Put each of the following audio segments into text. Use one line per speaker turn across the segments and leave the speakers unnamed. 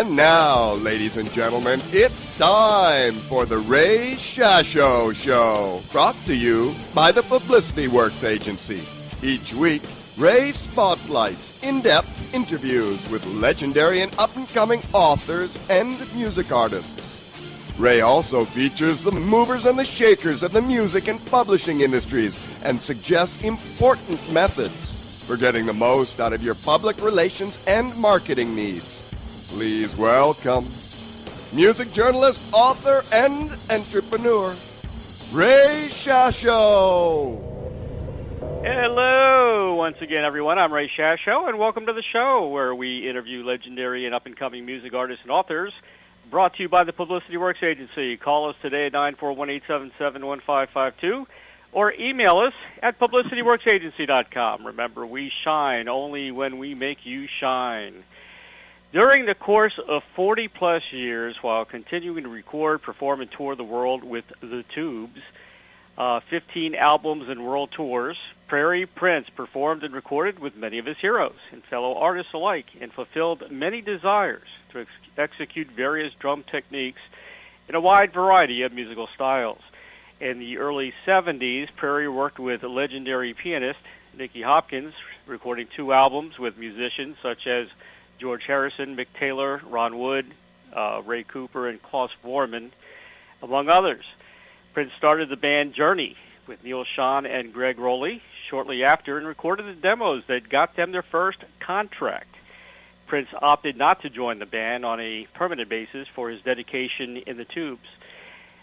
And now, ladies and gentlemen, it's time for the Ray Shasho Show, brought to you by the Publicity Works Agency. Each week, Ray spotlights in-depth interviews with legendary and up-and-coming authors and music artists. Ray also features the movers and the shakers of the music and publishing industries and suggests important methods for getting the most out of your public relations and marketing needs. Please welcome music journalist, author, and entrepreneur, Ray Shasho.
Hello, once again, everyone. I'm Ray Shasho, and welcome to the show where we interview legendary and up-and-coming music artists and authors, brought to you by the Publicity Works Agency. Call us today at 941-877-1552, or email us at publicityworksagency.com. Remember, we shine only when we make you shine. During the course of 40-plus years, while continuing to record, perform, and tour the world with the Tubes, 15 albums and world tours, Prairie Prince performed and recorded with many of his heroes and fellow artists alike and fulfilled many desires to execute various drum techniques in a wide variety of musical styles. In the early 70s, Prairie worked with legendary pianist Nicky Hopkins, recording 2 albums with musicians such as George Harrison, Mick Taylor, Ron Wood, Ray Cooper and Klaus Voormann, among others. Prince started the band Journey with Neal, Schon, and Gregg Rollie shortly after and recorded the demos that got them their first contract. Prince opted not to join the band on a permanent basis for his dedication in the Tubes.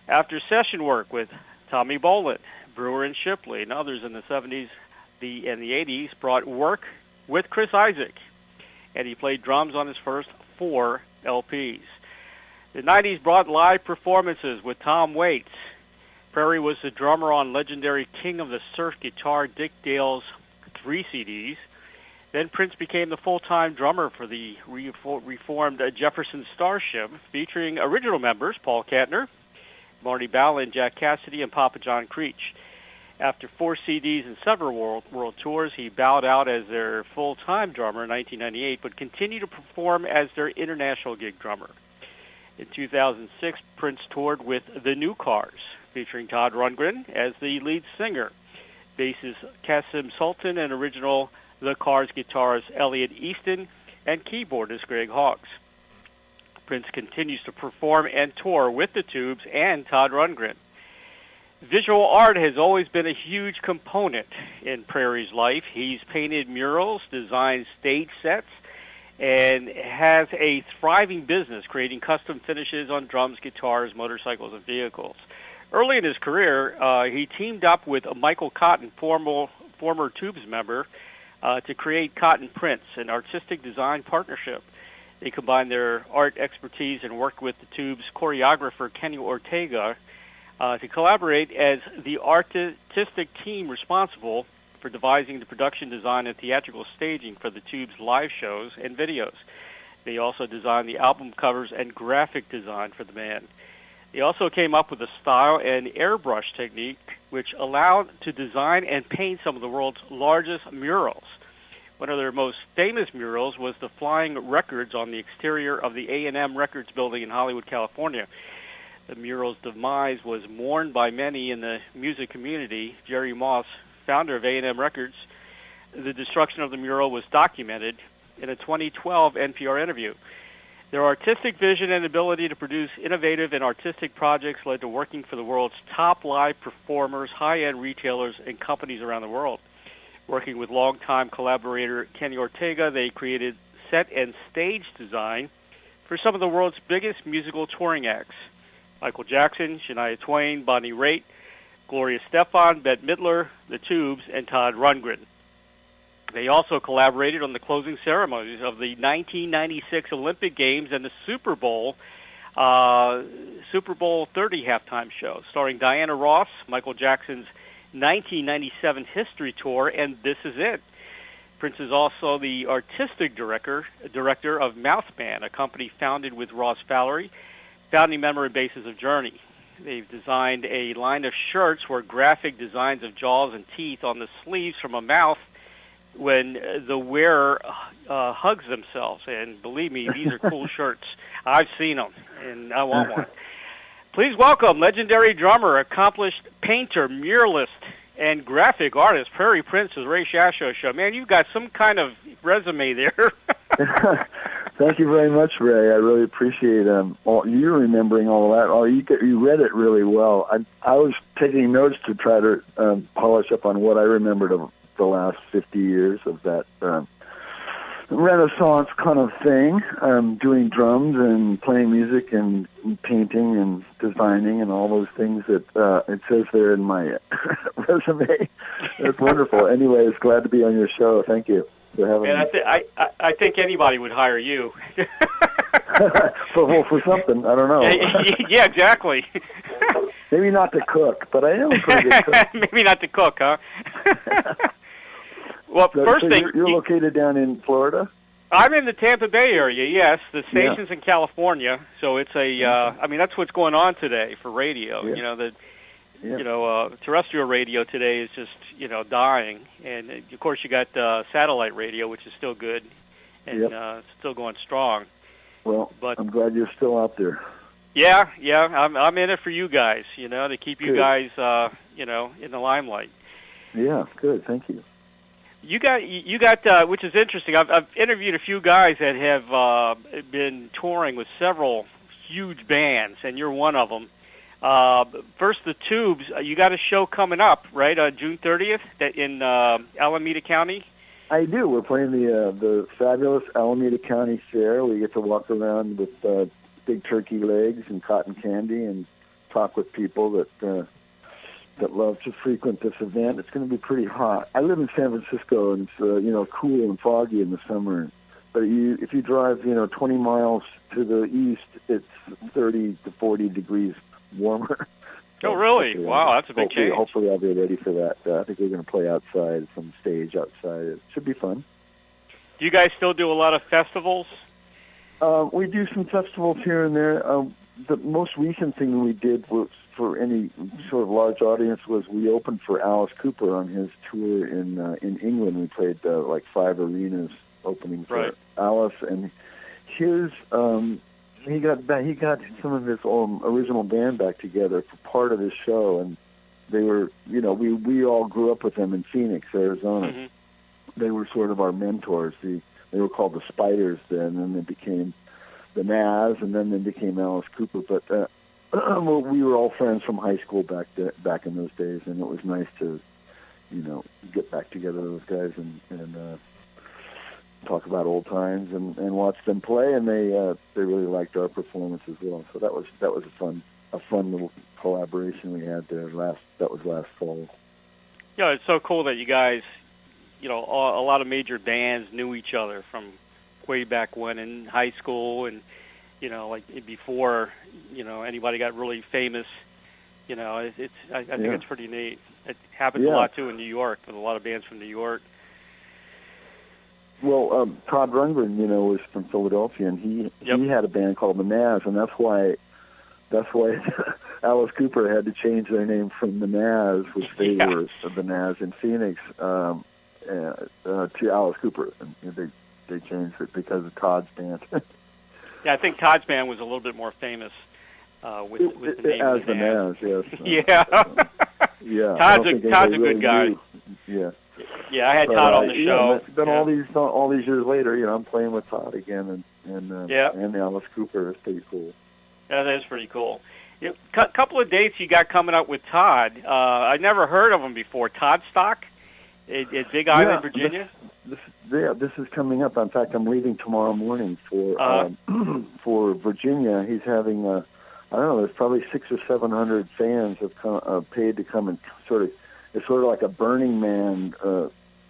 After session work with Tommy Bolin, Brewer and Shipley, and others in the 70s and the 80s, brought work with Chris Isaak, and he played drums on his first 4 LPs. The 90s brought live performances with Tom Waits. Prairie was the drummer on legendary King of the Surf guitar Dick Dale's 3 CDs. Then Prince became the full-time drummer for the reformed Jefferson Starship, featuring original members Paul Kantner, Marty Ballin, Jack Cassidy, and Papa John Creech. After 4 CDs and several world tours, he bowed out as their full-time drummer in 1998, but continued to perform as their international gig drummer. In 2006, Prince toured with the New Cars, featuring Todd Rundgren as the lead singer, bassist Kasim Sultan, and original The Cars guitarist Elliot Easton, and keyboardist Greg Hawkes. Prince continues to perform and tour with the Tubes and Todd Rundgren. Visual art has always been a huge component in Prairie's life. He's painted murals, designed stage sets, and has a thriving business creating custom finishes on drums, guitars, motorcycles, and vehicles. Early in his career, he teamed up with Michael Cotton, former Tubes member, to create Cotton Prince, an artistic design partnership. They combined their art expertise and worked with the Tubes' choreographer Kenny Ortega to collaborate as the artistic team responsible for devising the production design and theatrical staging for the Tubes' live shows and videos. They also designed the album covers and graphic design for the band. They also came up with a style and airbrush technique which allowed to design and paint some of the world's largest murals. One of their most famous murals was the flying records on the exterior of the A&M Records building in Hollywood, California. The mural's demise was mourned by many in the music community. Jerry Moss, founder of A&M Records, the destruction of the mural was documented in a 2012 NPR interview. Their artistic vision and ability to produce innovative and artistic projects led to working for the world's top live performers, high-end retailers, and companies around the world. Working with longtime collaborator Kenny Ortega, they created set and stage design for some of the world's biggest musical touring acts: Michael Jackson, Shania Twain, Bonnie Raitt, Gloria Estefan, Bette Midler, the Tubes, and Todd Rundgren. They also collaborated on the closing ceremonies of the 1996 Olympic Games and the Super Bowl 30 halftime show, starring Diana Ross, Michael Jackson's 1997 history tour, and This Is It. Prince is also the artistic director of Mouthband, a company founded with Ross Valory, founding member and bassist of Journey. They've designed a line of shirts where graphic designs of jaws and teeth on the sleeves from a mouth when the wearer hugs themselves. And believe me, these are cool shirts. I've seen them, and I want one. Please welcome legendary drummer, accomplished painter, muralist, and graphic artist, Prairie Prince, of the Ray Shasho Show. Man, you've got some kind of resume there.
Thank you very much, Ray. I really appreciate you remembering all of that. You read it really well. I was taking notes to try to polish up on what I remembered of the last 50 years of that Renaissance kind of thing, doing drums and playing music and painting and designing and all those things that it says there in my resume. That's wonderful. Anyways, glad to be on your show. Thank you for having me.
And I think anybody would hire you.
for something, I don't know.
Yeah, exactly.
Maybe not to cook, but I am a pretty good cook.
Maybe not to cook, huh? Well, first thing,
you're located down in Florida?
I'm in the Tampa Bay area, yes. The station's in California, so it's I mean, that's what's going on today for radio.
Yeah.
Terrestrial radio today is just, dying. And, of course, you got satellite radio, which is still good and still going strong.
Well, but I'm glad you're still out there.
Yeah, I'm in it for you guys, to keep you guys, in the limelight.
Yeah, good. Thank you.
You got, which is interesting. I've interviewed a few guys that have been touring with several huge bands, and you're one of them. First, the Tubes. You got a show coming up, right? June 30th, in Alameda County.
I do. We're playing the fabulous Alameda County Fair. We get to walk around with big turkey legs and cotton candy and talk with people that love to frequent this event. It's going to be pretty hot. I live in San Francisco, and it's cool and foggy in the summer. But if you drive 20 miles to the east, it's 30 to 40 degrees warmer.
Oh, really? Wow, that's a big change.
Hopefully I'll be ready for that. I think we're going to play outside, some stage outside. It should be fun.
Do you guys still do a lot of festivals?
We do some festivals here and there. The most recent thing we did was, for any sort of large audience, was we opened for Alice Cooper on his tour in England. We played like 5 arenas opening for Alice, and his he got some of his original band back together for part of his show, and they were we all grew up with them in Phoenix, Arizona. Mm-hmm. They were sort of our mentors. They were called the Spiders then, and then they became the Naz, and then they became Alice Cooper. But we were all friends from high school back in those days, and it was nice to, get back together with those guys and talk about old times and watch them play. And they really liked our performance as well. So that was a fun little collaboration we had there last fall.
Yeah, it's so cool that you guys, a lot of major bands knew each other from way back when in high school, and like before anybody got really famous. I think it's pretty neat. It happens a lot too in New York with a lot of bands from New York.
Well, Todd Rundgren, was from Philadelphia, and he had a band called the Naz, and that's why Alice Cooper had to change their name from the Naz, which they were the Naz in Phoenix, to Alice Cooper, and they changed it because of Todd's band.
Yeah, I think Todd's band was a little bit more famous with the name
as the Naz. Yes.
Yeah. Todd's a good guy.
Knew. Yeah.
Yeah, I had Todd on the show.
It's been all these years later, I'm playing with Todd again, and Alice Cooper is pretty cool.
Yeah, that is pretty cool. A couple of dates you got coming up with Todd. I never heard of him before. Todd Stock at Big Island, Virginia.
This is coming up. In fact, I'm leaving tomorrow morning for Virginia. He's having I don't know. There's probably 600 or 700 fans have paid to come and it's sort of like a Burning Man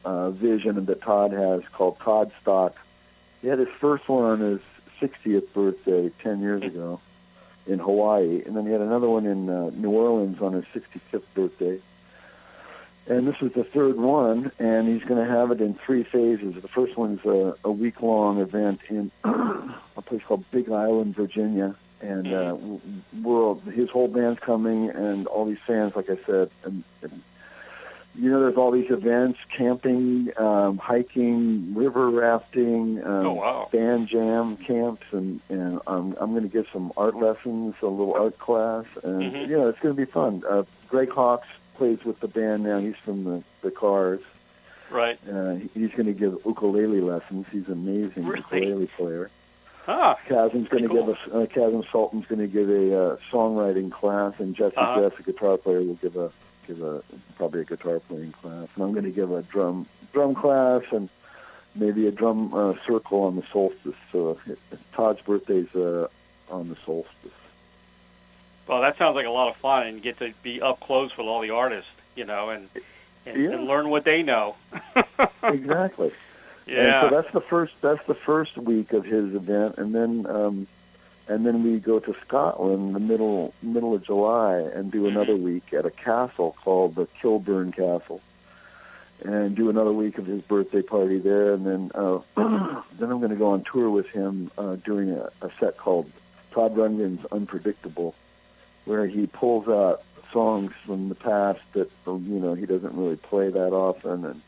vision that Todd has called Todd Stock. He had his first one on his 60th birthday 10 years ago in Hawaii, and then he had another one in New Orleans on his 65th birthday. And this was the third one, and he's going to have it in 3 phases. The first one's a week-long event in a place called Big Island, Virginia, and his whole band's coming, and all these fans, like I said, and there's all these events: camping, hiking, river rafting, band jam camps, and I'm going to give some art lessons, a little art class, and it's going to be fun. Gregg plays with the band now. He's from the Cars.
Right.
He's going to give ukulele lessons. He's an amazing ukulele player.
Ah,
Chasm's going to give us. Chasm Sultan's going to give a songwriting class, and Jesse Jess, a guitar player, will give probably a guitar playing class. And I'm going to give a drum class and maybe a drum circle on the solstice. So Todd's birthday's on the solstice.
Well, that sounds like a lot of fun, and get to be up close with all the artists, and learn what they know.
Exactly.
Yeah.
And so that's the first week of his event, and then we go to Scotland the middle of July and do another week at a castle called the Kilburn Castle, and do another week of his birthday party there, and then then I'm going to go on tour with him doing a set called Todd Rundgren's Unpredictable, where he pulls out songs from the past that he doesn't really play that often, and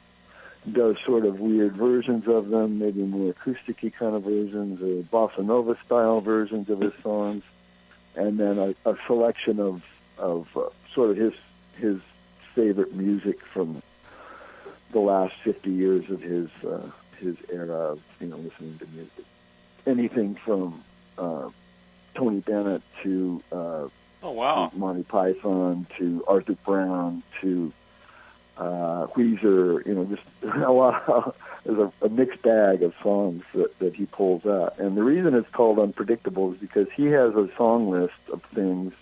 does sort of weird versions of them, maybe more acoustic-y kind of versions, or bossa nova style versions of his songs, and then a selection of sort of his favorite music from the last 50 years of his era of listening to music, anything from Tony Bennett to Monty Python to Arthur Brown to Weezer, just a lot. There's a mixed bag of songs that he pulls out, and the reason it's called Unpredictable is because he has a song list of things,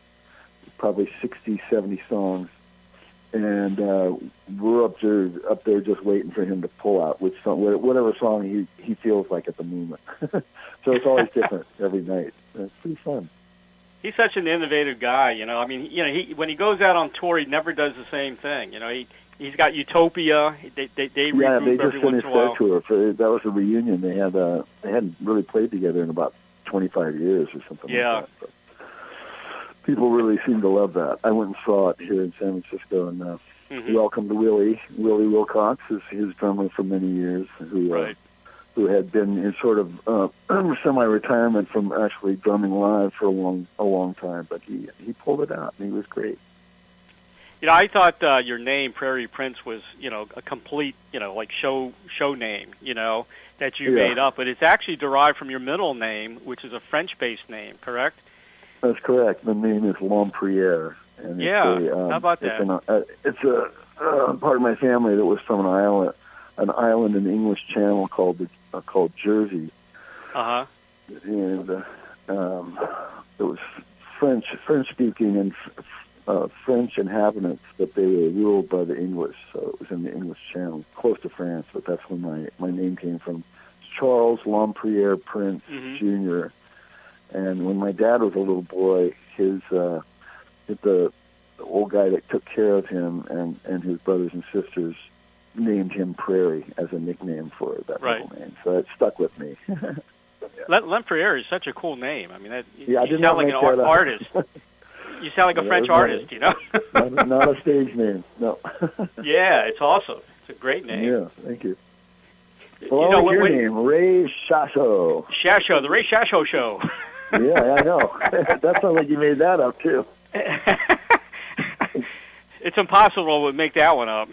probably 60, 70 songs, and we're up there just waiting for him to pull out which song, whatever song he feels like at the moment. So it's always different every night. And it's pretty fun.
He's such an innovative guy, he when he goes out on tour, he never does the same thing. He's got Utopia. They regroup every once in a while.
Tour. That was a reunion. They hadn't really played together in about 25 years or something like that. But people really seem to love that. I went and saw it here in San Francisco, and welcomed Willie. Willie Wilcox is his drummer for many years, who had been in sort of semi-retirement from actually drumming live for a long time, but he pulled it out, and he was great.
I thought your name, Prairie Prince, was, a complete, like show name, that you made up, but it's actually derived from your middle name, which is a French-based name, correct?
That's correct. The name is Lempriere. And
how about that?
It's a part of my family that was from an island in the English Channel called Jersey.
Uh-huh.
And it was French-speaking and French inhabitants, but they were ruled by the English, so it was in the English Channel, close to France, but that's where my name came from. Charles Lempriere Prince Jr. And when my dad was a little boy, the old guy that took care of him and his brothers and sisters named him Prairie as a nickname for that middle name, so it stuck with me.
Lempriere is such a cool name. I mean, you
I did
sound like an artist. You sound like a French artist,
not a stage name, no.
Yeah, it's awesome. It's a great name.
Yeah, thank you. Well, what's your name? Ray Shasho.
The Ray Shasho Show.
Yeah, I know. That sounds like you made that up, too.
It's impossible to make that one up.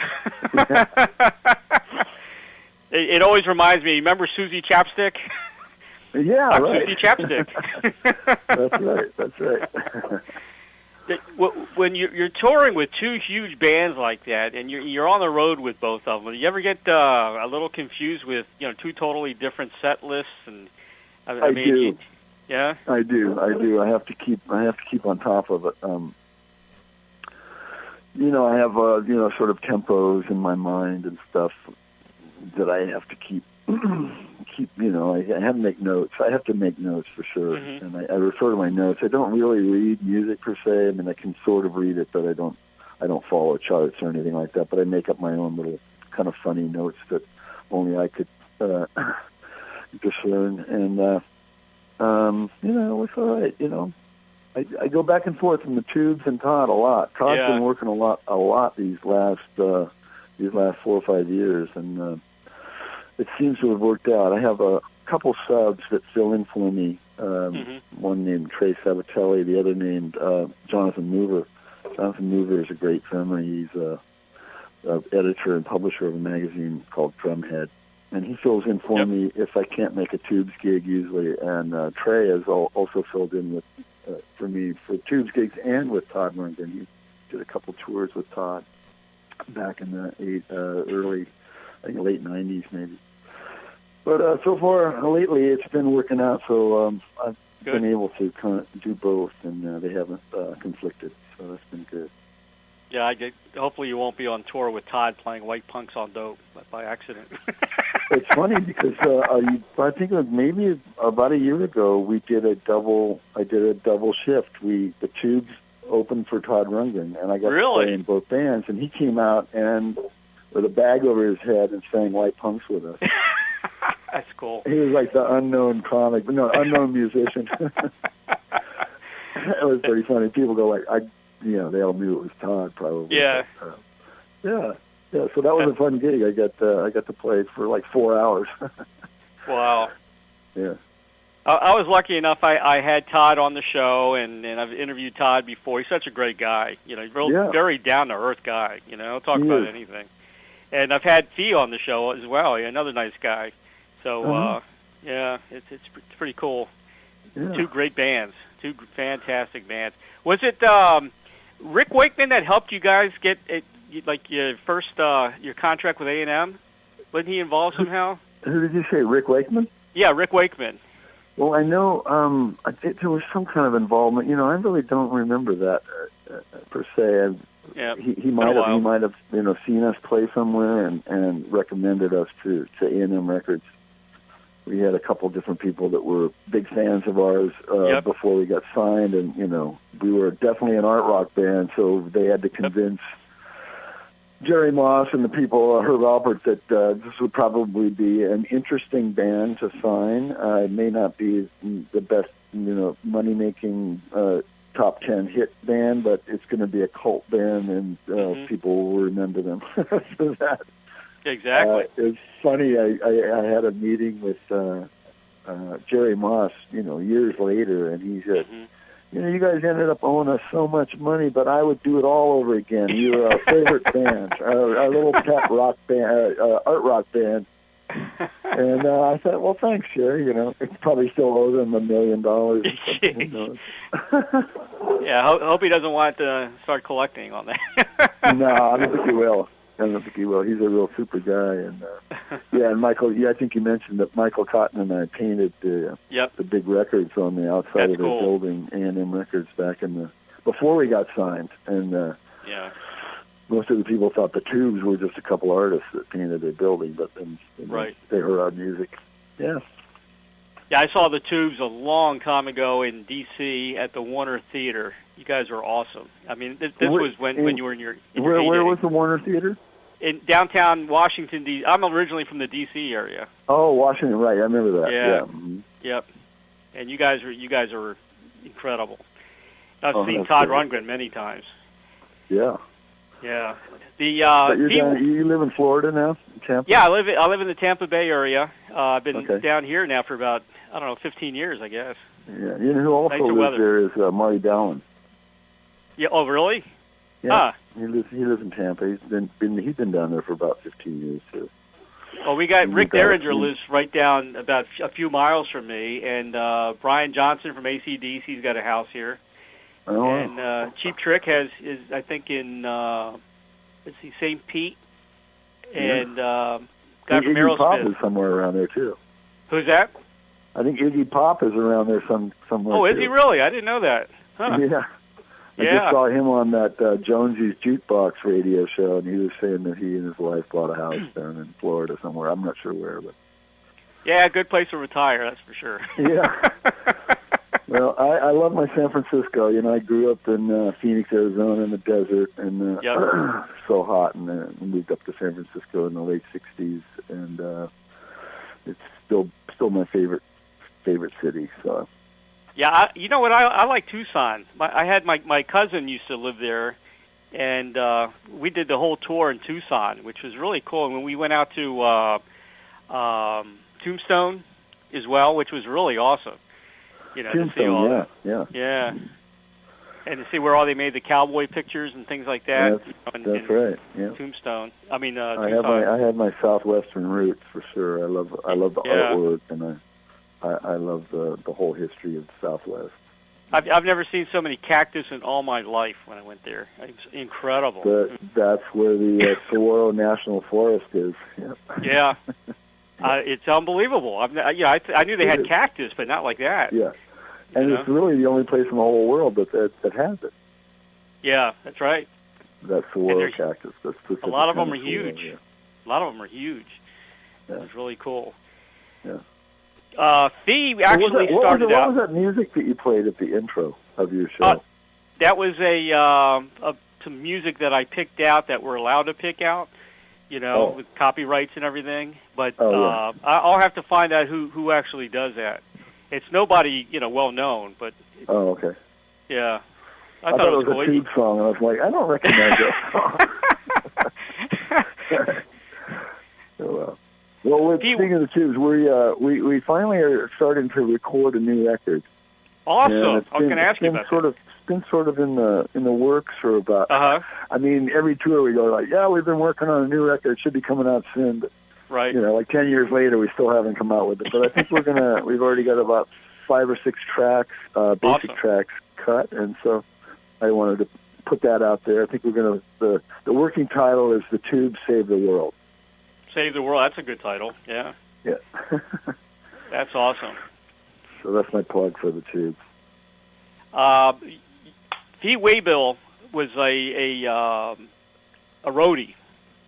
It always reminds me, remember Susie Chapstick?
Yeah, right.
Susie Chapstick.
That's right.
When you're touring with two huge bands like that, and you're on the road with both of them, do you ever get a little confused with two totally different set lists? And I mean,
do.
Yeah,
I do. I have to keep on top of it. I have sort of tempos in my mind and stuff that I have to keep. I have to make notes. I have to make notes for sure, and I refer to my notes. I don't really read music per se. I mean, I can sort of read it, but I don't follow charts or anything like that. But I make up my own little kind of funny notes that only I could discern. And it's all right. I go back and forth from the Tubes and Todd a lot. Todd's been working a lot these last these last 4 or 5 years, and it seems to have worked out. I have a couple subs that fill in for me. One named Trey Sabatelli, the other named Jonathan Mover. Jonathan Mover is a great drummer. He's a editor and publisher of a magazine called Drumhead, and he fills in for me if I can't make a Tubes gig usually. And Trey has also filled in with for me for Tubes gigs and with Todd Rundgren. He did a couple tours with Todd back in the late 90s maybe. But so far, lately, it's been working out, so I've been able to kind of do both, and they haven't conflicted, so that's been good.
Yeah, hopefully you won't be on tour with Todd playing White Punks on Dope by accident.
It's funny because I think maybe about a year ago we did a double. I did a double shift. The Tubes opened for Todd Rundgren, and I got to play in both bands, and he came out and with a bag over his head and sang White Punks with us.
That's cool.
He was like the unknown unknown musician. It was pretty funny. People go like, they all knew it was Todd probably.
Yeah.
But, yeah. So that was a fun gig. I got to play for like 4 hours.
Wow.
Yeah.
I was lucky enough. I had Todd on the show, and I've interviewed Todd before. He's such a great guy. Very down to earth guy. He'll talk about anything. And I've had Fee on the show as well. Another nice guy. So it's pretty cool. Yeah. Two great bands. Two fantastic bands. Was it Rick Wakeman that helped you guys get your first your contract with A&M? Wasn't he involved somehow?
Who did you say, Rick Wakeman?
Yeah, Rick Wakeman.
Well, I know I think there was some kind of involvement. I really don't remember that per se. He might have seen us play somewhere and recommended us to A&M Records. We had a couple different people that were big fans of ours before we got signed, and we were definitely an art rock band, so they had to convince Jerry Moss and the people, Herb Alpert, that this would probably be an interesting band to sign. It may not be the best, money-making top 10 hit band, but it's going to be a cult band, and people will remember them for that.
Exactly.
It's funny. I had a meeting with Jerry Moss, years later, and he said, you guys ended up owing us so much money, but I would do it all over again. You were our favorite band, our little pet rock band, art rock band. And I thought, well, thanks, Jerry. It probably still owes him $1 million. Who knows?
Yeah, hope he doesn't want to start collecting on that.
No, I don't think he will. He's a real super guy, and and Michael. Yeah, I think you mentioned that Michael Cotton and I painted the big records on the outside of the building, A&M Records, back before we got signed, and most of the people thought the Tubes were just a couple artists that painted their building, but then they heard our music. Yeah.
Yeah, I saw the Tubes a long time ago in D.C. at the Warner Theater. You guys are awesome. I mean, this was when you were in your
Where was the Warner Theater?
In downtown Washington, D.C. I'm originally from the D.C. area.
Oh, Washington, right. I remember that.
Yeah.
Mm-hmm.
Yep. And you guys are incredible. I've seen Todd Rundgren many times.
Yeah.
Yeah.
You live in Florida now, in Tampa?
Yeah, I live in the Tampa Bay area. I've been down here now for about 15 years, I guess.
Yeah. Who also lives there is Marty Dallin.
Yeah. Oh, really?
Yeah. He lives in Tampa. He's been down there for about 15 years too.
Well, we got Rick Derringer lives right down about a few miles from me, and Brian Johnson from AC/DC's got a house here.
Oh.
And Cheap Trick is I think in St. Pete, and guy from Aerosmith.
Iggy Pop is somewhere around there too.
Who's that?
I think Iggy Pop is around there somewhere.
Oh, is
too.
he really? I didn't know that. Huh.
Yeah. I just saw him on that Jonesy's Jukebox radio show, and he was saying that he and his wife bought a house down in Florida somewhere. I'm not sure where, but
yeah, good place to retire, that's for sure.
Yeah. Well, I love my San Francisco. I grew up in Phoenix, Arizona, in the desert, and so hot, and moved up to San Francisco in the late '60s, and it's still my favorite city. So.
Yeah, you know what? I like Tucson. I had my cousin used to live there, and we did the whole tour in Tucson, which was really cool. And when we went out to Tombstone as well, which was really awesome. You know, to see all yeah, and to see where all they made the cowboy pictures and things like that.
That's right. Yeah.
Tombstone. I mean,
I had my southwestern roots for sure. I love the artwork, and I love the whole history of the Southwest.
I've never seen so many cactus in all my life when I went there. It's incredible.
That's where the Saguaro National Forest is.
Yeah. It's unbelievable. I knew they had cactus, but not like that.
Yeah, and it's really the only place in the whole world that has it.
Yeah, that's right.
That saguaro cactus.
A lot of them are huge. Yeah. A lot of them are huge. Yeah. It's really cool.
Yeah.
Fee actually started out.
What was that music that you played at the intro of your show?
That was some music that I picked out that we're allowed to pick out. You know, with copyrights and everything. But I'll have to find out who actually does that. It's nobody, well known, but...
okay.
Yeah.
I thought it was a Tube song, and I was like, I don't recognize that song. Well, speaking of the Tubes, we finally are starting to record a new record.
Awesome. I was going to ask you about that.
It's been sort of in the works for about... I mean, every tour we go like, we've been working on a new record. It should be coming out soon. But,
right.
Like 10 years later, we still haven't come out with it. But I think we've already got about 5 or 6 tracks, basic tracks cut. And so I wanted to put that out there. I think we're going to... The working title is The Tubes Save the World.
Save the World. That's a good title. Yeah.
Yeah.
That's awesome.
So that's my plug for the Tubes.
Pete Waybill was a roadie,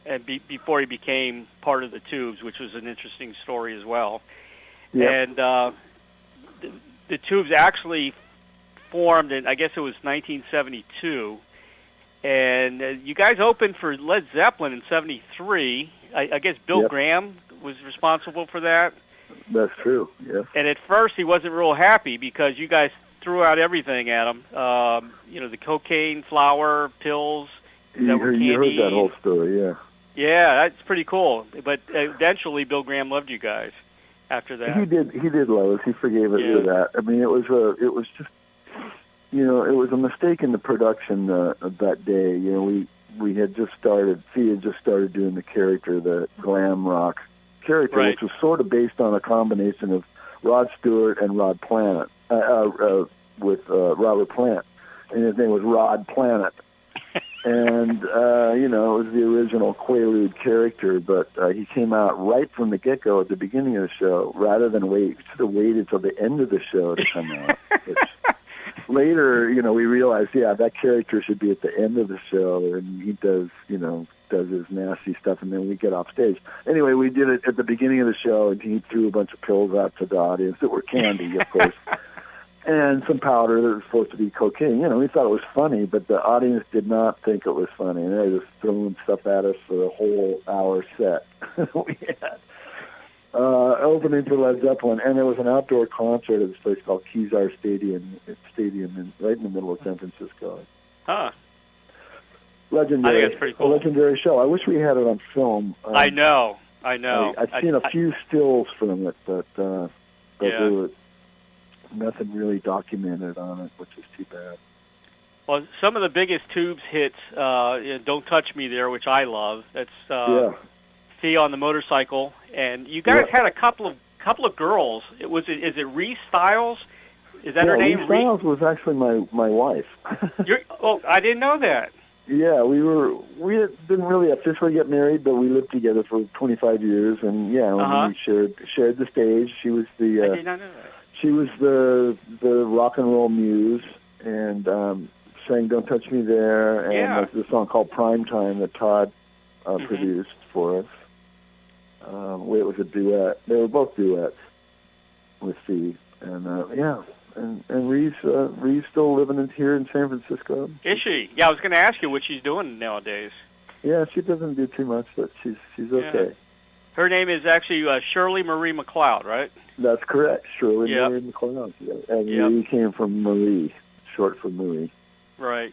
and before he became part of the Tubes, which was an interesting story as well. Yep. And the Tubes actually formed in, I guess it was 1972, and you guys opened for Led Zeppelin in 73. I guess Bill Graham was responsible for that.
That's true, yes.
And at first he wasn't real happy because you guys threw out everything at him. The cocaine, flour, pills.
You heard that whole story, yeah.
Yeah, that's pretty cool. But eventually Bill Graham loved you guys after that.
He did love us. He forgave us for that. I mean, it was just, it was a mistake in the production of that day. We had just started, Fee had just started doing the character, the glam rock character, which was sort of based on a combination of Rod Stewart and Rod Planet, with Robert Plant. And his name was Rod Planet. And, it was the original Quaalude character, but he came out right from the get-go at the beginning of the show, rather than wait. He should have waited till the end of the show to come out. Which, later, we realized, that character should be at the end of the show, and he does his nasty stuff, and then we get off stage. Anyway, we did it at the beginning of the show, and he threw a bunch of pills out to the audience that were candy, of course, and some powder that was supposed to be cocaine. We thought it was funny, but the audience did not think it was funny, and they were just throwing stuff at us for the whole hour set we had. Opening for Led Zeppelin, and there was an outdoor concert at this place called Kezar Stadium right in the middle of San Francisco.
Huh.
Legendary.
I think that's pretty cool.
A legendary show. I wish we had it on film.
I know.
I've seen a few stills from it, but there was nothing really documented on it, which is too bad.
Well, some of the biggest Tubes hits, "Don't Touch Me There," which I love. That's Fee on the motorcycle, and you guys had a couple of girls. Is it Reese Styles? Is that her name?
Reese Styles was actually my wife.
I didn't know that.
Yeah, we didn't really officially get married, but we lived together for 25 years, and we shared the stage. She was
I did not know that.
She was the rock and roll muse, and sang "Don't Touch Me There," and the song called "Prime Time" that Todd produced for us. It was a duet. They were both duets with Fee, and and Ree's still living here in San Francisco.
Is she? Yeah, I was going to ask you what she's doing nowadays.
Yeah, she doesn't do too much, but she's okay.
Her name is actually Shirley Marie McLeod, right?
That's correct, Shirley Marie McLeod. And Marie came from Marie, short for Marie.
Right.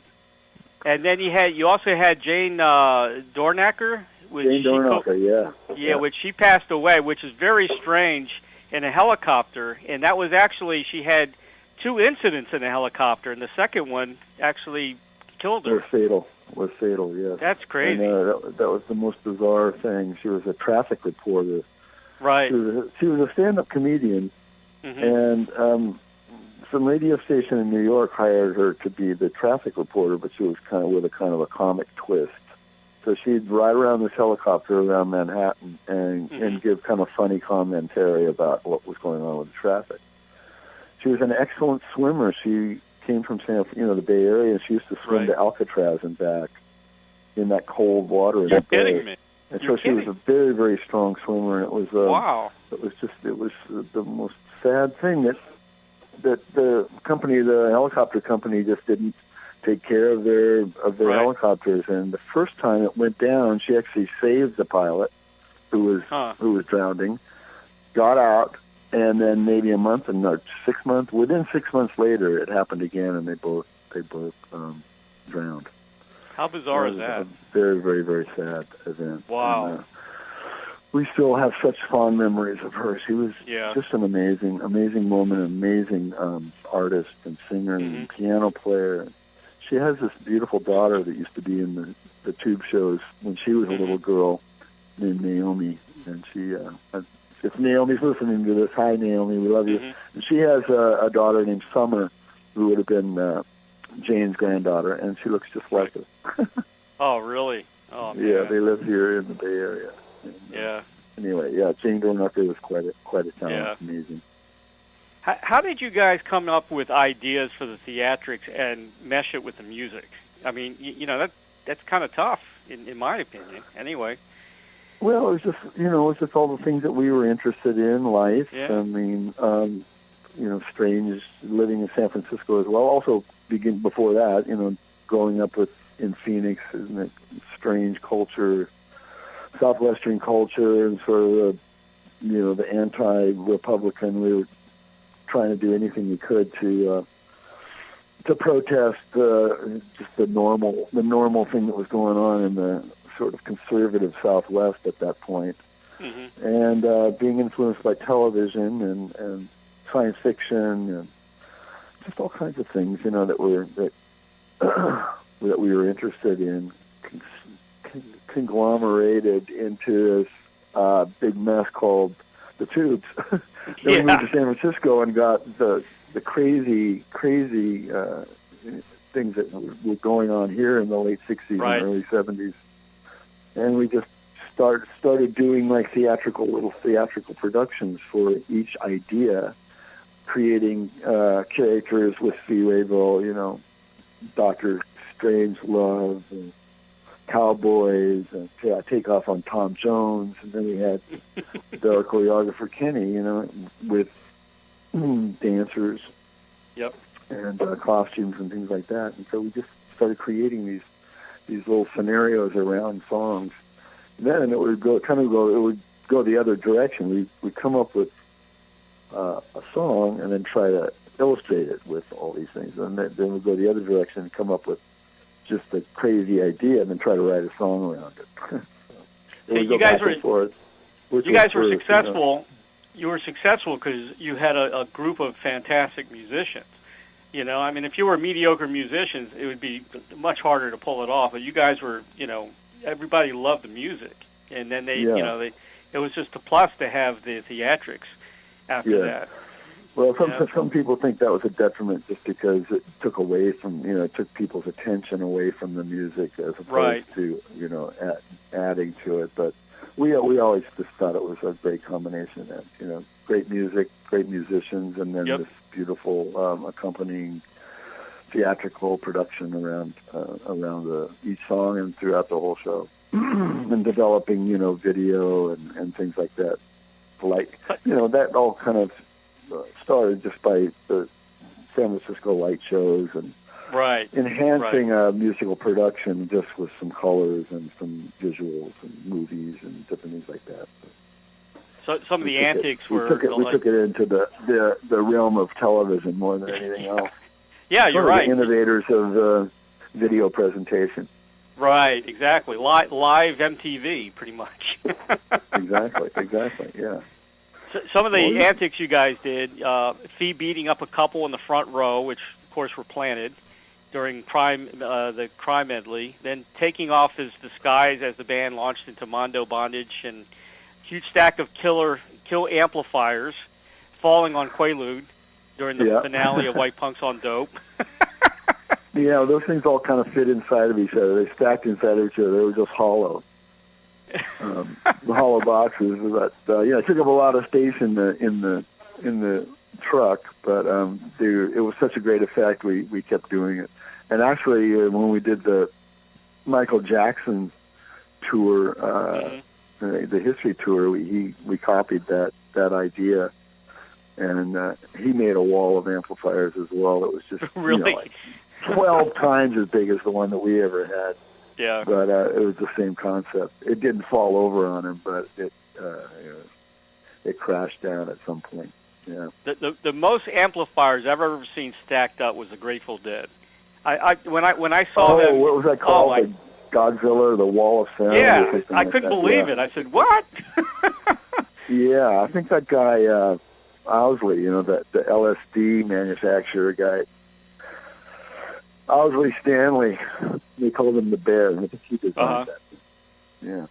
And then you also had Jane Dornacker.
Jane Dornacker,
yeah, which she passed away, which is very strange, in a helicopter. And that was actually, she had 2 incidents in a helicopter, and the second one actually killed her.
Was fatal, yes.
That's crazy.
And, that was the most bizarre thing. She was a traffic reporter.
Right.
She was a stand-up comedian, and some radio station in New York hired her to be the traffic reporter, but she was kind of with a kind of a comic twist. So she'd ride around this helicopter around Manhattan and give kind of funny commentary about what was going on with the traffic. She was an excellent swimmer. She came from the Bay Area, and she used to swim to Alcatraz and back in that cold water.
You're kidding me.
And so she was a very, very strong swimmer, and it was
wow.
It was the most sad thing that the company, the helicopter company, just didn't take care of their helicopters. And the first time it went down, she actually saved the pilot who was drowning, got out, and then maybe within 6 months later, it happened again, and they both drowned.
How bizarre is that?
A very, very, very sad event.
Wow.
And, we still have such fond memories of her. She was just an amazing woman, an amazing artist and singer and piano player. She has this beautiful daughter that used to be in the tube shows when she was a little girl named Naomi. And she, if Naomi's listening to this, hi Naomi, we love you. And she has a daughter named Summer, who would have been Jane's granddaughter, and she looks just like her.
Oh, really? Oh, man.
Yeah, they live here in the Bay Area. And, anyway, Jane Dornacker was quite a talent.
Yeah.
Amazing.
How did you guys come up with ideas for the theatrics and mesh it with the music? I mean, that's kind of tough, in my opinion. Anyway.
Well, it was just all the things that we were interested in, life.
Yeah.
I mean, strange living in San Francisco as well. Also, before that, growing up in Phoenix, isn't it? Strange culture, Southwestern culture, and sort of the anti-Republican. We were trying to do anything we could to protest just the normal thing that was going on in the sort of conservative Southwest at that point. And being influenced by television and science fiction and just all kinds of things, that we were interested in, conglomerated into this big mess called the Tubes. Then we moved to San Francisco and got the crazy things that were going on here in the late 60s and early 70s. And we just started doing like little theatrical productions for each idea, creating characters with Fee Waybill, Dr. Strangelove and Cowboys and Takeoff on Tom Jones, and then we had the choreographer Kenny, with dancers and costumes and things like that. And so we just started creating these little scenarios around songs. And then it would go the other direction. We'd come up with a song and then try to illustrate it with all these things. And then we'd go the other direction and come up with just a crazy idea and then try to write a song around it.
You guys were successful. You were successful because you had a group of fantastic musicians. I mean, if you were mediocre musicians, it would be much harder to pull it off. But you guys were, everybody loved the music, and then it was just a plus to have the theatrics after that.
Well, some people think that was a detriment just because it took away from, it took people's attention away from the music as opposed to, adding to it. But we always just thought it was a great combination of, great music, great musicians, and then this beautiful accompanying theatrical production around each song and throughout the whole show, and developing, video and things like that. Like, that all kind of started just by the San Francisco light shows and enhancing musical production just with some colors and some visuals and movies and different things like that.
So some of the antics were...
We took it into the realm of television more than anything else.
Yeah, you're right.
The innovators of video presentation.
Right, exactly. Live MTV, pretty much.
Exactly, yeah.
So, some of the antics you guys did, Fee beating up a couple in the front row, which, of course, were planted during the crime medley, then taking off his disguise as the band launched into Mondo Bondage, and huge stack of kill amplifiers falling on Quaalude during the finale of White Punks on Dope.
Yeah, those things all kind of fit inside of each other. They stacked inside of each other. They were just hollow. The hollow boxes. But it took up a lot of space in the truck. But it was such a great effect. We kept doing it. And actually, when we did the Michael Jackson tour, the history tour, we copied that idea. And he made a wall of amplifiers as well. It was just
really.
12 times as big as the one that we ever had.
Yeah.
But it was the same concept. It didn't fall over on him, but it crashed down at some point. Yeah.
The most amplifiers I've ever seen stacked up was the Grateful Dead. When I saw them.
What was that called? The Godzilla, or the Wall of Sound?
Yeah, I couldn't believe it. I said, "What?"
Yeah, I think that guy Owsley, the LSD manufacturer guy. Owsley Stanley, they called him the Bear, and I think he designed that. Yeah.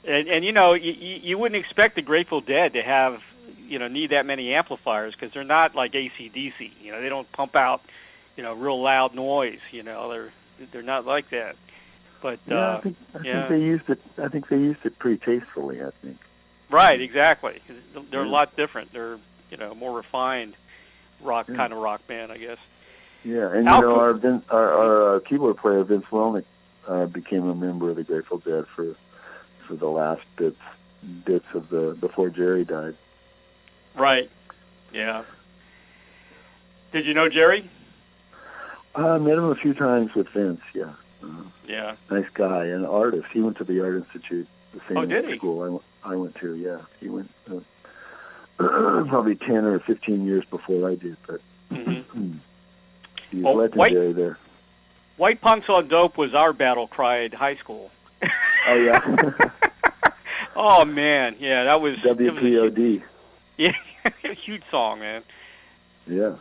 And you wouldn't expect the Grateful Dead to have, need that many amplifiers, because they're not like AC/DC. They don't pump out, real loud noise. They're not like that. But
I think they used it. I think they used it pretty tastefully. I think.
Right. Exactly. They're a lot different. They're more refined kind of rock band, I guess.
Yeah, and our keyboard player Vince Welnick became a member of the Grateful Dead for the last bits of before Jerry died.
Right. Yeah. Did you know Jerry?
I met him a few times with Vince. Yeah.
Yeah.
Nice guy and artist. He went to the Art Institute, the same
school
I went to. Yeah, he went probably 10 or 15 years before I did, but. He's legendary there.
White Punks on Dope was our battle cry at high school.
Oh, yeah?
Oh, man. Yeah, that was...
WPOD.
Yeah, huge song, man.
Yeah.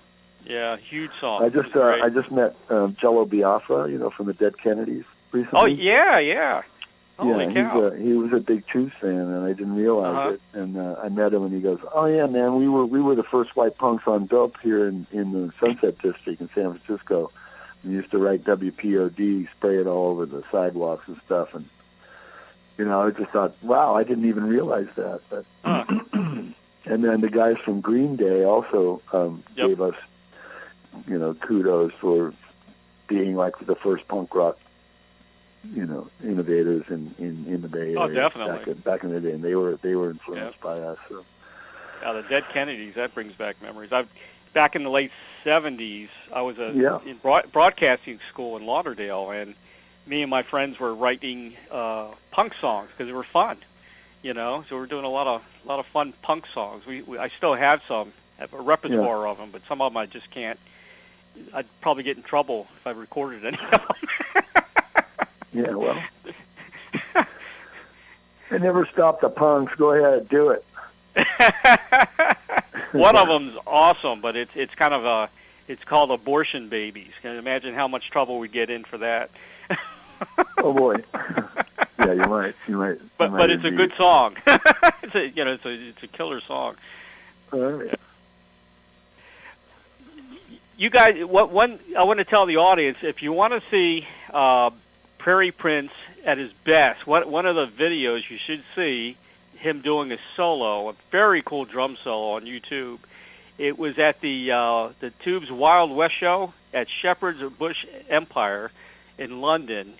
Yeah, huge song.
I just met Jello Biafra, from the Dead Kennedys recently.
Oh, yeah. Holy cow.
He was a big Tooth fan, and I didn't realize it. And I met him, and he goes, "Oh yeah, man, we were the first White Punks on Dope here in the Sunset District in San Francisco. We used to write WPOD, spray it all over the sidewalks and stuff." And I just thought, wow, I didn't even realize that. But and then the guys from Green Day also gave us, kudos for being like the first punk rock. Innovators in the Bay Area.
Oh, definitely.
Back in the day, and they were influenced by us. So.
Yeah, the Dead Kennedys, that brings back memories. Back in the late 70s, I was in broadcasting school in Lauderdale, and me and my friends were writing punk songs because they were fun. So we're doing a lot of fun punk songs. I still have a repertoire of them, but some of them I just can't. I'd probably get in trouble if I recorded any of them.
Yeah, well, I never stopped the punks. Go ahead, do it.
One of them's awesome, but it's kind of it's called Abortion Babies. Can you imagine how much trouble we'd get in for that?
Oh boy. Yeah, you might.
But it's a good song. It's a killer song.
All right.
You guys, I want to tell the audience, if you want to see Prairie Prince at his best, one of the videos you should see him doing a solo, a very cool drum solo on YouTube. It was at the Tube's Wild West show at Shepherd's Bush Empire in London,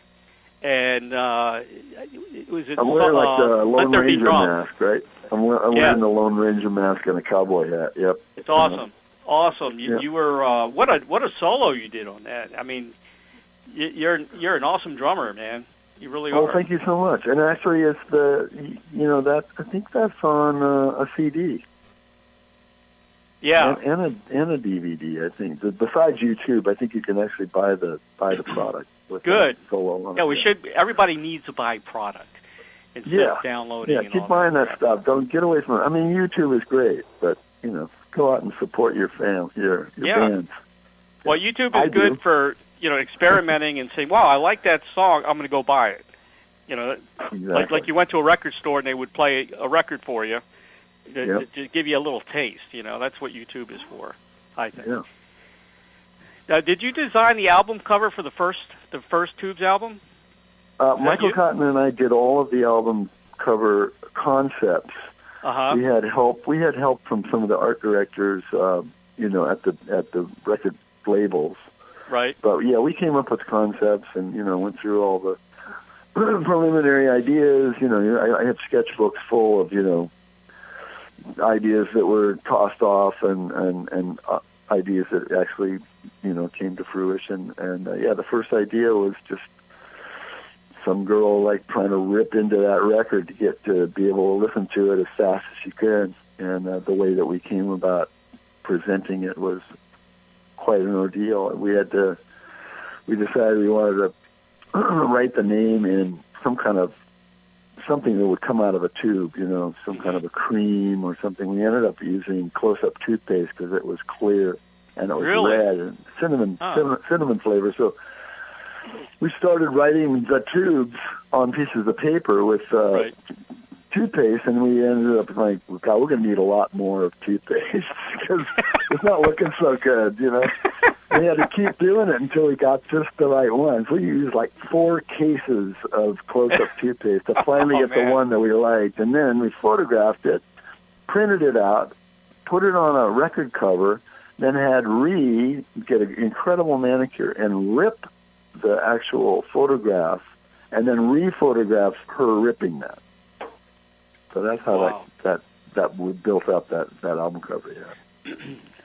and it was in
I'm wearing like the Lone Ranger mask, right? I'm wearing the Lone Ranger mask and a cowboy hat. Yep.
It's awesome. Awesome. You were what a solo you did on that. I mean, you're an awesome drummer, man. You really are.
Oh, thank you so much. And actually, it's that I think that's on a CD.
Yeah.
And a DVD, I think. Besides YouTube, I think you can actually buy the product. With
Good.
Solo on
Yeah,
it.
we should. Everybody needs to buy product instead of downloading.
Yeah, keep buying that stuff. Don't get away from it. I mean, YouTube is great, but go out and support your fans, your bands.
Well, YouTube is good for experimenting and saying, "Wow, I like that song. I'm going to go buy it."
Exactly.
Like you went to a record store and they would play a record for you to give you a little taste. That's what YouTube is for, I think.
Yeah.
Did you design the album cover for the first Tubes album?
Michael Cotton and I did all of the album cover concepts.
Uh-huh.
We had help. We had help from some of the art directors, at the record labels.
Right.
But yeah, we came up with concepts and went through all the preliminary ideas. I had sketchbooks full of ideas that were tossed off and ideas that actually came to fruition. And the first idea was just some girl trying to rip into that record to get to be able to listen to it as fast as she could. And the way that we came about presenting it was quite an ordeal. We decided we wanted to write the name in something that would come out of a tube, some kind of a cream or something. We ended up using close-up toothpaste because it was clear and it was red and cinnamon flavor. So we started writing the tubes on pieces of paper with toothpaste, and we ended up like, God, we're going to need a lot more of toothpaste because it's not looking so good, We had to keep doing it until we got just the right ones. We used 4 cases of close-up toothpaste to finally get the one that we liked, and then we photographed it, printed it out, put it on a record cover, then had get an incredible manicure and rip the actual photograph, and then re-photograph her ripping that. So that's how that we built up that album cover.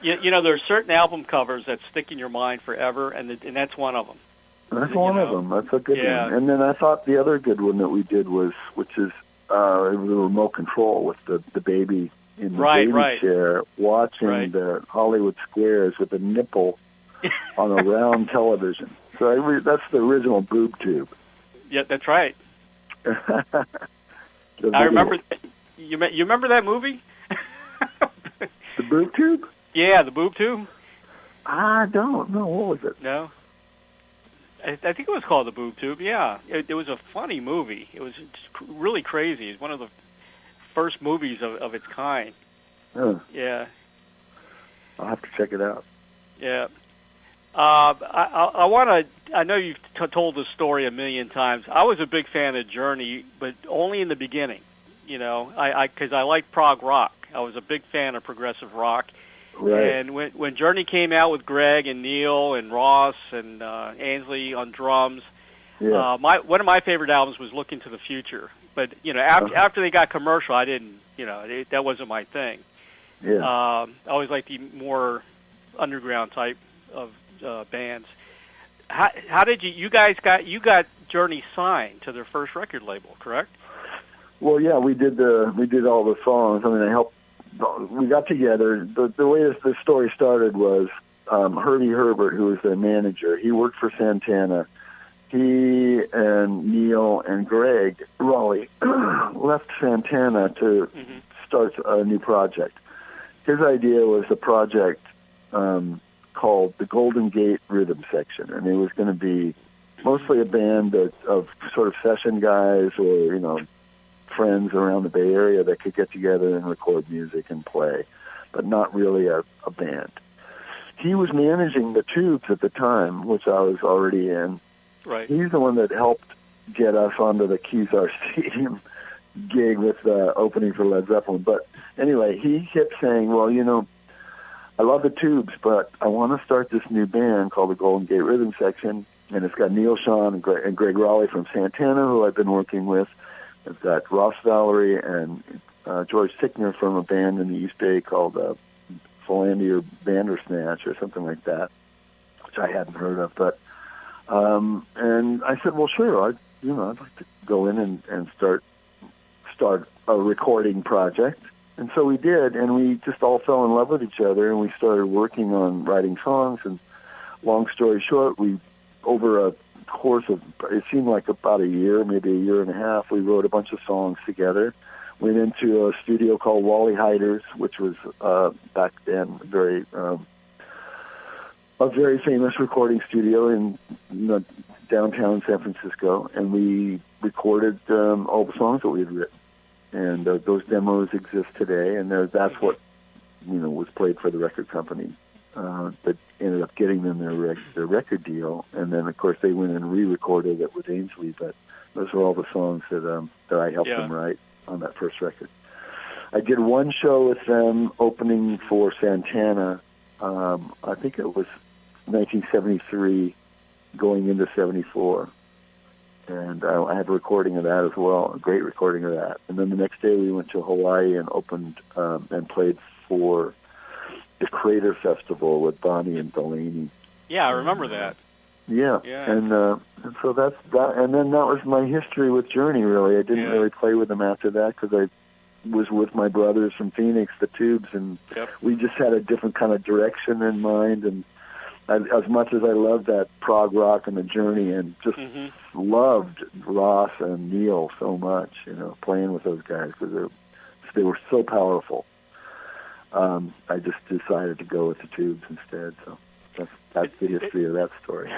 Yeah.
There's certain album covers that stick in your mind forever, and that's one of them.
That's one of them. That's a good one. And then I thought the other good one that we did which is the remote control with the baby in the baby chair watching the Hollywood Squares with a nipple on a round television. So that's the original boob tube.
Yeah, that's right. I remember. You remember that movie?
The boob tube?
Yeah, the boob tube.
I don't know. What was it?
No. I think it was called the boob tube. Yeah, it was a funny movie. It was just really crazy. It's one of the first movies of its kind.
Oh.
Yeah.
I'll have to check it out.
Yeah. I want to. I know you've told this story a million times. I was a big fan of Journey, but only in the beginning. Because I like prog rock. I was a big fan of progressive rock.
Right.
And when Journey came out with Gregg and Neal and Ross and Ainsley on drums, one of my favorite albums was Look Into the Future. But after they got commercial, I didn't. That wasn't my thing.
Yeah.
I always liked the more underground type of bands. How did you guys got Journey signed to their first record label, correct?
Well, yeah, we did all the songs. I mean, I helped. We got together. The way the story started was Herbie Herbert, who was their manager. He worked for Santana. He and Neal and Gregg, Rollie, left Santana to start a new project. His idea was a project called the Golden Gate Rhythm Section, and it was going to be mostly a band of sort of session guys or, friends around the Bay Area that could get together and record music and play, but not really a band. He was managing the Tubes at the time, which I was already in.
Right.
He's the one that helped get us onto the Kezar Stadium gig with the opening for Led Zeppelin. But anyway, he kept saying, well, I love the Tubes, but I want to start this new band called the Golden Gate Rhythm Section, and it's got Neal, Schon, and Gregg Rollie from Santana, who I've been working with. It's got Ross Valerie and George Tickner from a band in the East Bay called Philander Bandersnatch or something like that, which I hadn't heard of. But and I said, well, sure, I'd like to go in and start a recording project. And so we did, and we just all fell in love with each other, and we started working on writing songs. And long story short, we, over a course of, it seemed like about a year, maybe a year and a half, we wrote a bunch of songs together. Went into a studio called Rollie Hyder's, which was back then a very famous recording studio in downtown San Francisco, and we recorded all the songs that we had written. And those demos exist today, and that's what was played for the record company that ended up getting them their record deal. And then, of course, they went and re-recorded it with Ainsley. But those are all the songs that I helped them write on that first record. I did one show with them opening for Santana. I think it was 1973, going into 74. And I have a recording of that as well, a great recording of that. And then the next day we went to Hawaii and opened and played for the Crater Festival with Bonnie and Delaney.
Yeah, I remember that.
Yeah. And so that's that. And then that was my history with Journey, really. I didn't really play with them after that because I was with my brothers from Phoenix, the Tubes, and we just had a different kind of direction in mind. And as much as I loved that prog rock and the Journey, and just loved Ross and Neal so much, playing with those guys because they were so powerful. I just decided to go with the Tubes instead. So that's the history of that story.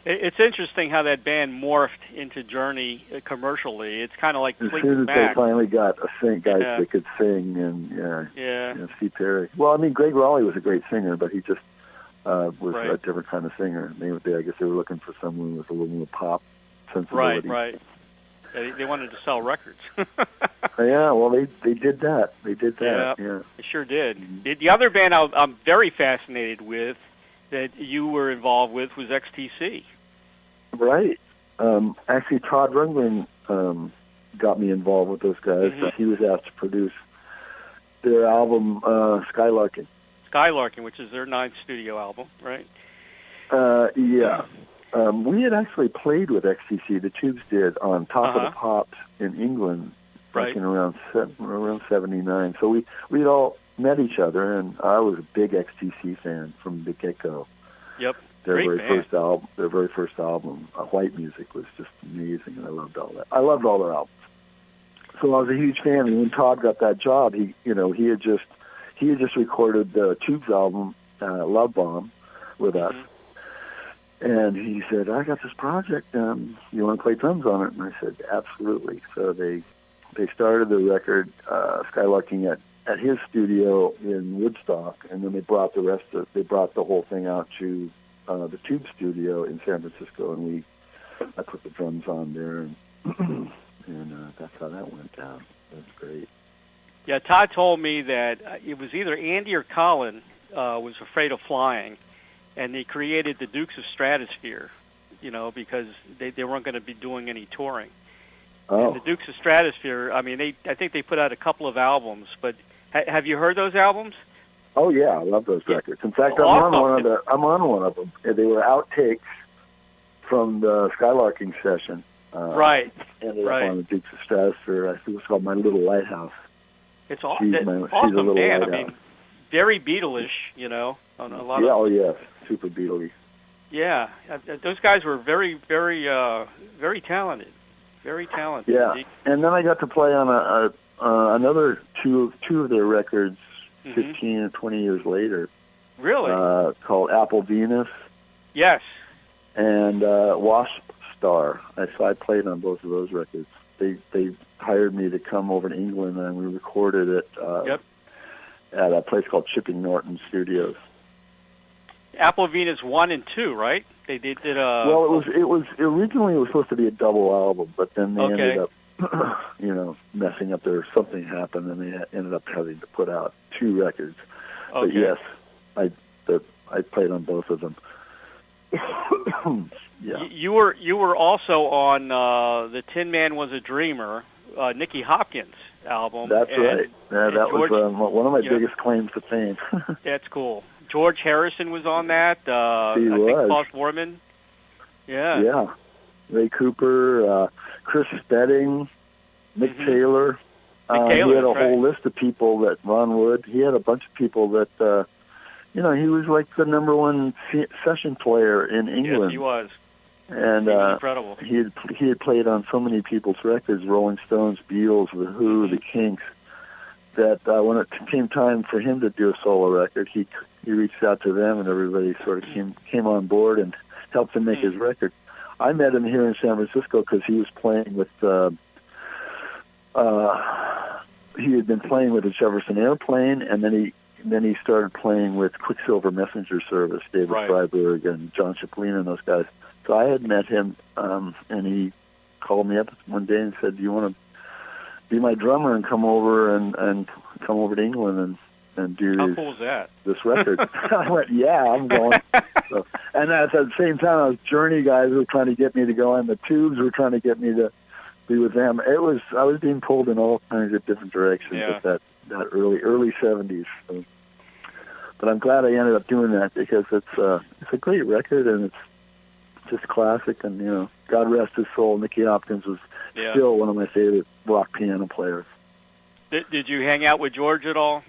It's interesting how that band morphed into Journey commercially. It's kind of like
as soon as they finally got guys that could sing, and Steve Perry. Well, I mean, Gregg Rollie was a great singer, but he just was a different kind of singer. I guess they were looking for someone with a little more pop sensibility.
Right. They wanted to sell records.
Yeah, well, they did that. They did that. Yeah,
they sure did. Mm-hmm. The other band I'm very fascinated with that you were involved with was XTC. Right.
Actually, Todd Rundgren got me involved with those guys. He was asked to produce their album Skylarking.
Skylarking, which is their 9th studio album, right?
Yeah. We had actually played with XTC, the Tubes did, on Top of the Pops in England back in around 79. So we'd all met each other, and I was a big XTC fan from the get-go.
Yep.
Their very first album, White Music, was just amazing, and I loved all that. I loved all their albums. So I was a huge fan, and when Todd got that job, he had just recorded the Tubes album, Love Bomb, with us. And he said, I got this project, you want to play drums on it? And I said, absolutely. So they started the record, Skylarking, at his studio in Woodstock, and then they brought the whole thing out to the Tube studio in San Francisco, and I put the drums on there, and that's how that went down. That's great.
Yeah, Todd told me that it was either Andy or Colin was afraid of flying, and they created the Dukes of Stratosphere, because they weren't going to be doing any touring.
Oh.
And the Dukes of Stratosphere, I think they put out a couple of albums, but have you heard those albums?
Oh yeah, I love those records. In fact, I'm on one of them. They were outtakes from the Skylarking session.
Right.
Ended up on the Dukes of Stratosphere. I think it was called My Little Lighthouse.
It's awesome, man. Very Beatles-ish, on a lot of.
Oh yes, super Beatles.
Yeah, those guys were very, very, very talented. Very talented.
Yeah, and then I got to play on another two of their records 15 or 20 years later.
Really?
Called Apple Venus.
Yes.
And Wasp Star. So I played on both of those records. They hired me to come over to England, and we recorded it at a place called Chipping Norton Studios.
Apple Venus 1 and 2, right? They did.
Well, it was originally it was supposed to be a double album, but then they ended up, messing up. Something happened, and they ended up having to put out 2 records.
Okay.
But yes, I played on both of them. Yeah.
You were also on the Tin Man Was a Dreamer, Nicky Hopkins album.
That's right. Yeah, that was one of my biggest claims to fame.
That's cool. George Harrison was on that. I think Klaus Voormann. Yeah.
Yeah. Ray Cooper, Chris Spedding, Mick Taylor.
Taylor,
he had a
right.
whole list of people that Ron Wood. He had a bunch of people that, he was like the number one session player in England.
Yes, he was.
And
he was incredible.
He had played on so many people's records: Rolling Stones, Beatles, The Who, The Kinks. That when it came time for him to do a solo record, he reached out to them, and everybody sort of came on board and helped him make his record. I met him here in San Francisco because he was playing with. He had been playing with the Jefferson Airplane, and then he started playing with Quicksilver Messenger Service, David Freiberg and John Chaplin and those guys. So I had met him, and he called me up one day and said, "Do you want to be my drummer and come over and come over to England and do
How cool is that?
This record?" I went, "Yeah, I'm going." So, and at the same time, Journey guys were trying to get me to go, and the Tubes were trying to get me to be with them. I was being pulled in all kinds of different directions at that early 70s. So, but I'm glad I ended up doing that because it's a great record and it's just classic. And God rest his soul, Nicky Hopkins was still one of my favorite rock piano players.
Did you hang out with George at all?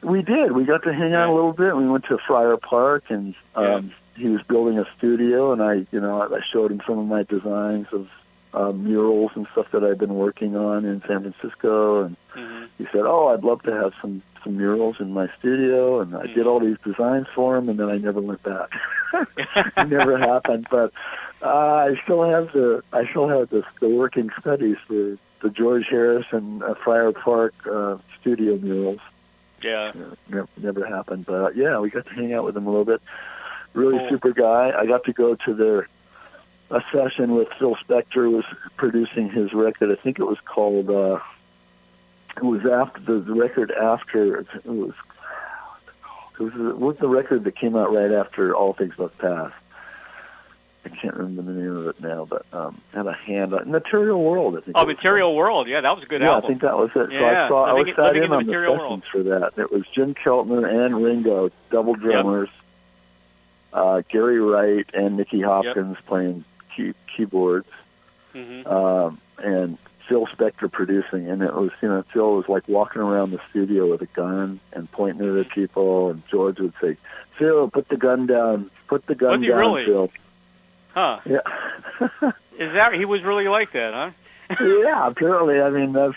We did. We got to hang out a little bit. We went to Friar Park, and he was building a studio, and I showed him some of my designs of murals and stuff that I'd been working on in San Francisco, and he said, "Oh, I'd love to have some murals in my studio," and I did all these designs for him, and then I never went back. It never happened, but I still have the working studies for the George Harrison Friar Park studio murals.
Yeah.
Never happened, but we got to hang out with him a little bit. Really super guy. I got to go to a session with Phil Spector was producing his record. I think it was called. It was after the record after. It was the record that came out right after All Things Must Pass. I can't remember the name of it now, but had a hand on Material World. I think. Oh,
Material World. Yeah, that was a good album.
I think that was it.
Yeah.
So I was sat in on the sessions for that. It was Jim Keltner and Ringo, double drummers. Gary Wright and Nicky Hopkins playing keyboards, and Phil Spector producing. And it was, Phil was like walking around the studio with a gun and pointing it at people. And George would say, "Phil, put the gun down. Put the gun down,
really?
Phil."
Huh?
Yeah.
Is that he was really like that, huh?
Yeah, apparently. I mean, I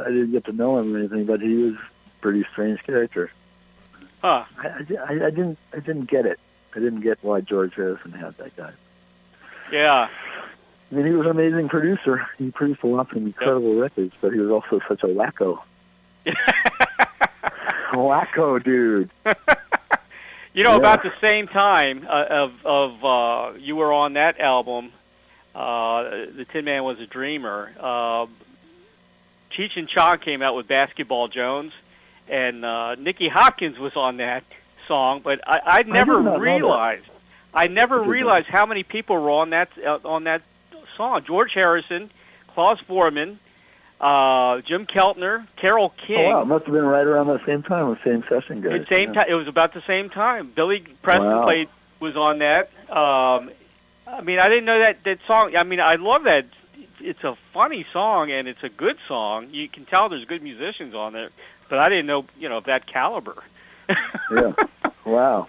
didn't get to know him or anything, but he was a pretty strange character.
Huh?
I didn't get it. I didn't get why George Harrison had that guy.
Yeah.
I mean, he was an amazing producer. He produced a lot of incredible records, but he was also such a wacko. Wacko dude.
About the same time of you were on that album, The Tin Man Was a Dreamer. Cheech and Chong came out with Basketball Jones, and Nicky Hopkins was on that song, but I never realized how many people were on that song. George Harrison, Klaus Voormann, Jim Keltner, Carole King.
Oh, wow, it must have been right around the same time with same session guys.
Time, it was about the same time. Billy Preston was on that. I mean, I didn't know that song. I mean, I love that. It's a funny song and it's a good song. You can tell there's good musicians on there, but I didn't know, of that caliber.
Yeah. Wow.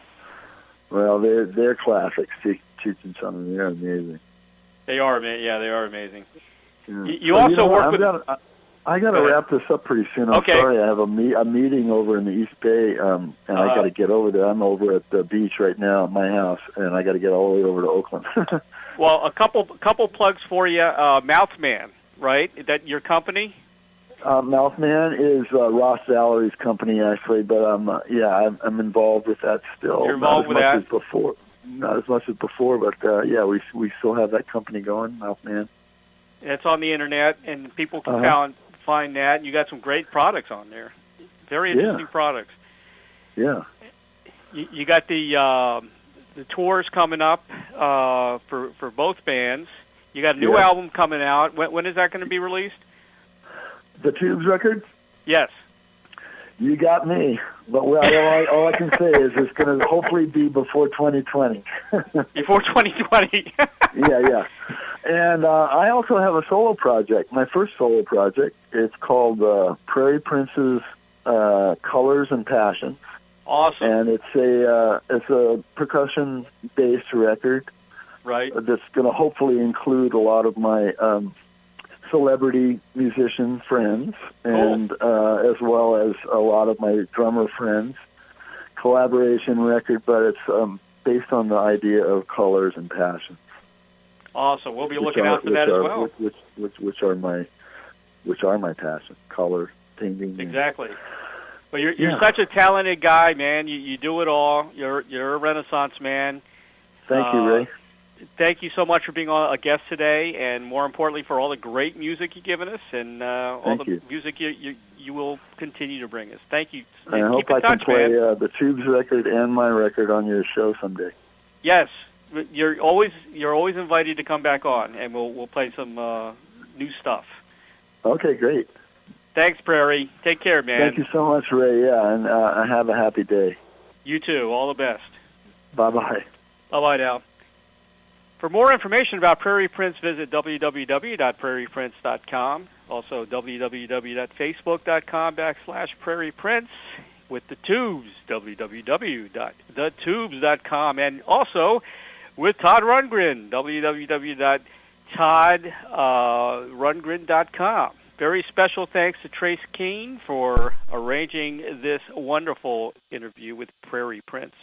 Well, they're classics. Cheech and Chong, they're amazing.
They are, man. Yeah, they are amazing.
Yeah.
You also work with.
I got to wrap this up pretty soon. I'm sorry. I have a meeting over in the East Bay, and I got to get over there. I'm over at the beach right now at my house, and I got to get all the way over to Oakland.
Well, a couple plugs for you. Mouthman, right? Is that your company?
Mouthman is Ross Valerie's company, actually, but I'm involved with that still.
You're involved with that?
Not as much as before, but we still have that company going, Mouthman.
It's on the internet, and people can find that. You got some great products on there. Very interesting products.
Yeah.
You got the tours coming up for both bands. You got a new album coming out. When is that going to be released? The
Tubes record?
Yes.
You got me. But all I can say is it's going to hopefully be before 2020.
Before 2020.
Yeah. And I also have a solo project, my first solo project. It's called Prairie Prince's Colors and Passions.
Awesome.
And it's a percussion-based record.
Right.
That's going to hopefully include a lot of my celebrity musician friends, and as well as a lot of my drummer friends. Collaboration record, but it's based on the idea of colors and passions.
Awesome. We'll be looking out for that as well.
Which are my passion, color, painting.
Exactly. Well, you're such a talented guy, man. You do it all. You're a Renaissance man.
Thank you, Ray.
Thank you so much for being a guest today, and more importantly, for all the great music you've given us, and all the music you will continue to bring us. Thank you.
I hope I can play the Tubes record and my record on your show someday.
Yes, you're always invited to come back on, and we'll play some new stuff.
Okay, great.
Thanks, Prairie. Take care, man.
Thank you so much, Ray. Yeah, and have a happy day.
You too. All the best.
Bye-bye.
Bye-bye now. For more information about Prairie Prince, visit www.prairieprince.com. Also, www.facebook.com/Prairie Prince. With the Tubes, www.thetubes.com. And also with Todd Rundgren, www.toddrundgren.com. Very special thanks to Trace Keene for arranging this wonderful interview with Prairie Prince.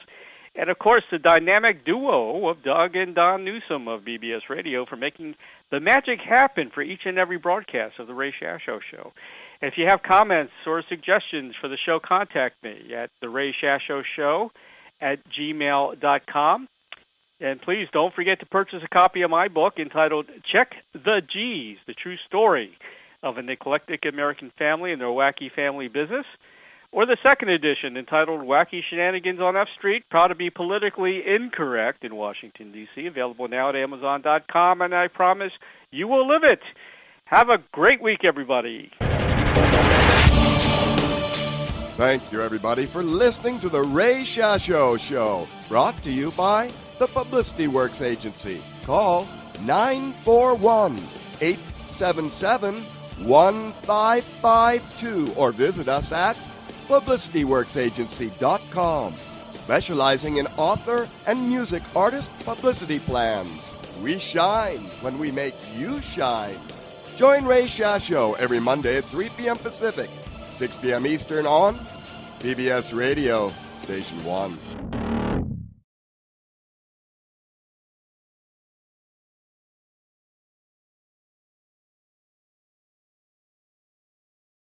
And, of course, the dynamic duo of Doug and Don Newsom of BBS Radio for making the magic happen for each and every broadcast of the Ray Shasho Show. And if you have comments or suggestions for the show, contact me at therayshashoshow@gmail.com. And please don't forget to purchase a copy of my book entitled Check the G's, The True Story of an Eclectic American Family and Their Wacky Family Business, or the second edition entitled Wacky Shenanigans on F Street, Proud to be Politically Incorrect in Washington, D.C., available now at Amazon.com, and I promise you will live it. Have a great week, everybody.
Thank you, everybody, for listening to the Ray Shasho Show, brought to you by the Publicity Works Agency. Call 941-877-1552 or visit us at publicityworksagency.com, specializing in author and music artist publicity plans. We shine when we make you shine. Join Ray Shasho every Monday at 3 p.m. Pacific, 6 p.m. Eastern on BBS Radio, Station 1.